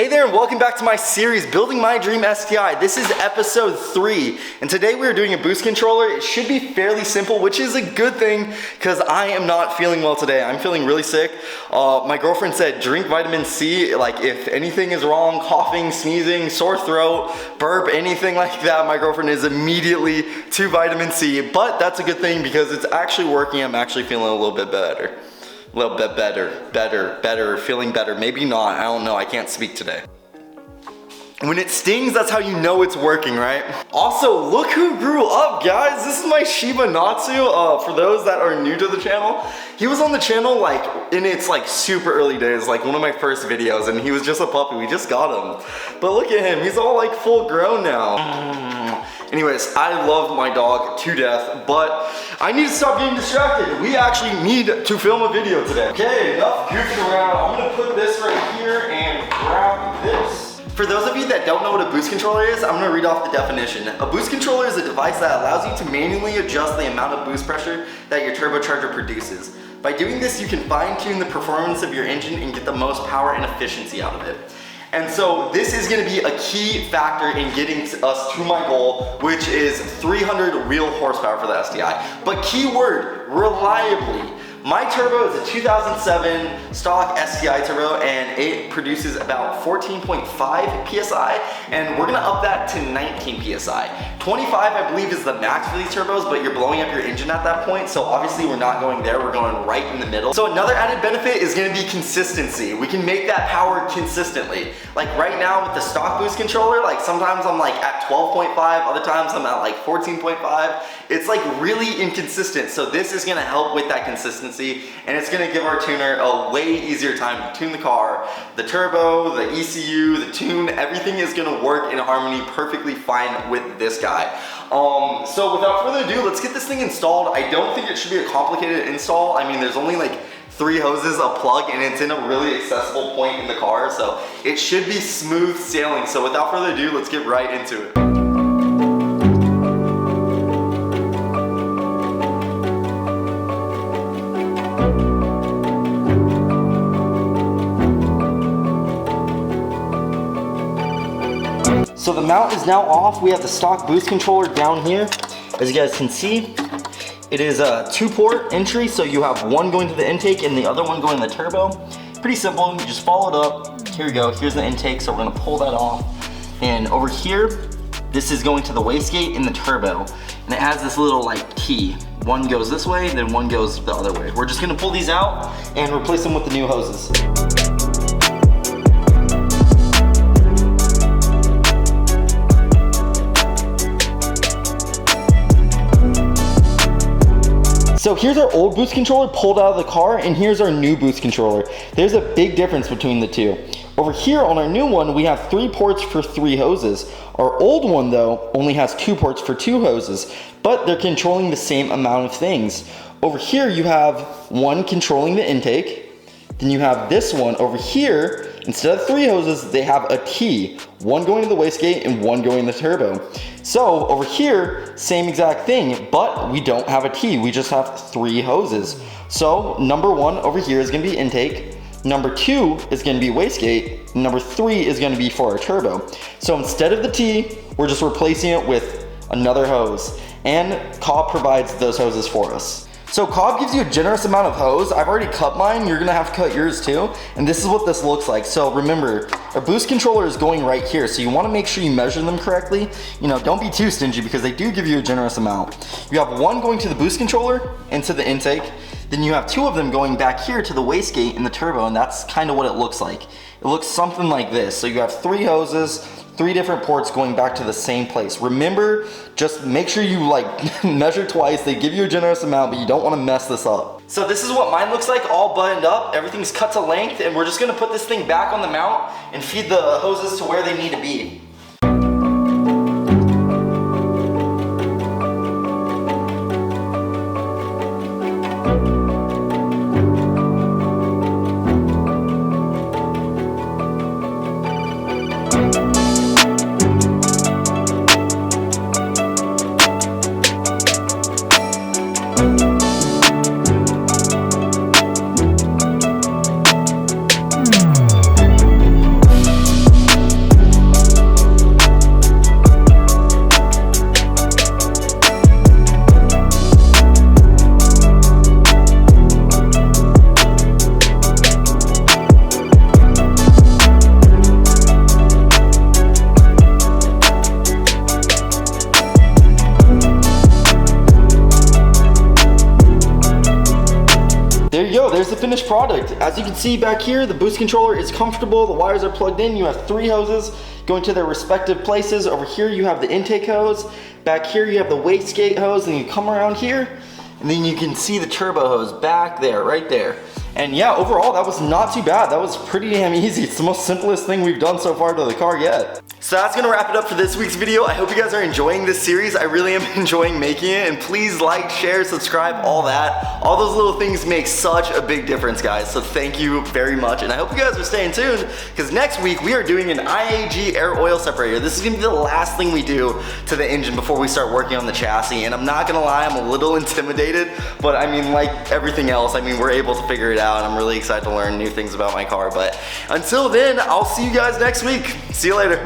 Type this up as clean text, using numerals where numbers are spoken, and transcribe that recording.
Hey there and welcome back to my series, Building My Dream STI. This is episode 3, and today we're doing a boost controller. It should be fairly simple, which is a good thing because I am not feeling well today. I'm feeling really sick. My girlfriend said drink vitamin C, like if anything is wrong, coughing, sneezing, sore throat, burp, anything like that, my girlfriend is immediately to vitamin C, but that's a good thing because it's actually working. I'm actually feeling a little bit better. A little bit better, feeling better. Maybe not, I don't know, I can't speak today. When it stings, that's how you know it's working, right? Also, look who grew up, guys. This is my Shiba Natsu. For those that are new to the channel, he was on the channel like in its like super early days, like one of my first videos, and he was just a puppy. We just got him. But look at him, he's all like full grown now. Anyways, I love my dog to death, but I need to stop getting distracted. We actually need to film a video today. Okay, enough goofing around. I'm gonna put this right here and grab this. For those of you that don't know what a boost controller is, I'm gonna read off the definition. A boost controller is a device that allows you to manually adjust the amount of boost pressure that your turbocharger produces. By doing this, you can fine-tune the performance of your engine and get the most power and efficiency out of it. And so this is gonna be a key factor in getting us to my goal, which is 300 real horsepower for the STI. But keyword, reliably. My turbo is a 2007 stock STI turbo and it produces about 14.5 PSI, and we're gonna up that to 19 PSI. 25 I believe is the max for these turbos, but you're blowing up your engine at that point, so obviously we're not going there, we're going right in the middle. So another added benefit is gonna be consistency. We can make that power consistently. Like right now with the stock boost controller, like sometimes I'm like at 12.5, other times I'm at like 14.5. It's like really inconsistent, so this is gonna help with that consistency. And it's gonna give our tuner a way easier time to tune the car. The turbo, the ECU, the tune, everything is gonna work in harmony perfectly fine with this guy. So without further ado, let's get this thing installed. I don't think it should be a complicated install. I mean, there's only like 3 hoses, a plug, and it's in a really accessible point in the car, so it should be smooth sailing. So without further ado, let's get right into it. So the mount is now off. We have the stock boost controller down here. As you guys can see, it is a 2-port entry, so you have one going to the intake and the other one going to the turbo. Pretty simple, you just follow it up. Here we go, here's the intake, so we're gonna pull that off. And over here, this is going to the wastegate in the turbo. And it has this little like T. One goes this way, then one goes the other way. We're just gonna pull these out and replace them with the new hoses. So here's our old boost controller pulled out of the car, and here's our new boost controller. There's a big difference between the two. Over here on our new one, we have 3 ports for 3 hoses. Our old one though, only has 2 ports for 2 hoses, but they're controlling the same amount of things. Over here you have one controlling the intake, then you have this one over here. Instead of 3 hoses, they have a T, one going to the wastegate and one going to the turbo. So over here, same exact thing, but we don't have a T, we just have 3 hoses. So number 1 over here is gonna be intake, number 2 is gonna be wastegate, number 3 is gonna be for our turbo. So instead of the T, we're just replacing it with another hose, and Cobb provides those hoses for us. So Cobb gives you a generous amount of hose. I've already cut mine, you're gonna have to cut yours too. And this is what this looks like. So remember, our boost controller is going right here, so you wanna make sure you measure them correctly. You know, don't be too stingy because they do give you a generous amount. You have one going to the boost controller and to the intake. Then you have 2 of them going back here to the wastegate in the turbo, and that's kind of what it looks like. It looks something like this. So you have 3 hoses, 3 different ports going back to the same place. Remember, just make sure you like measure twice. They give you a generous amount, but you don't want to mess this up. So this is what mine looks like, all buttoned up. Everything's cut to length, and we're just gonna put this thing back on the mount and feed the hoses to where they need to be. finished product. As you can see back here, the boost controller is comfortable. The wires are plugged in. You have 3 hoses going to their respective places. Over here you have the intake hose. Back here you have the wastegate hose, and you come around here and then you can see the turbo hose back there, right there. And yeah, overall that was not too bad. That was pretty damn easy. It's the most simplest thing we've done so far to the car yet. So that's gonna wrap it up for this week's video. I hope you guys are enjoying this series. I really am enjoying making it, and please like, share, subscribe, all that. All those little things make such a big difference, guys. So thank you very much, and I hope you guys are staying tuned, because next week we are doing an IAG air oil separator. This is gonna be the last thing we do to the engine before we start working on the chassis, and I'm not gonna lie, I'm a little intimidated, but I mean, like everything else, I mean, we're able to figure it out, and I'm really excited to learn new things about my car. But until then, I'll see you guys next week. See you later.